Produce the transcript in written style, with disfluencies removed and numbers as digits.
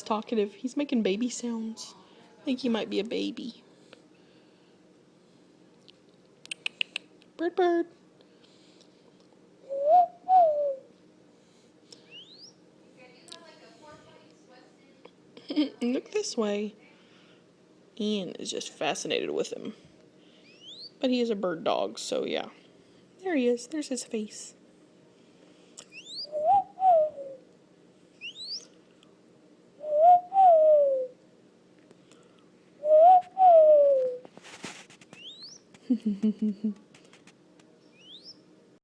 He's talkative. He's making baby sounds. I think he might be a baby. Bird, bird. Look this way. Ian is just fascinated with him. But he is a bird dog, so yeah. There he is. There's his face.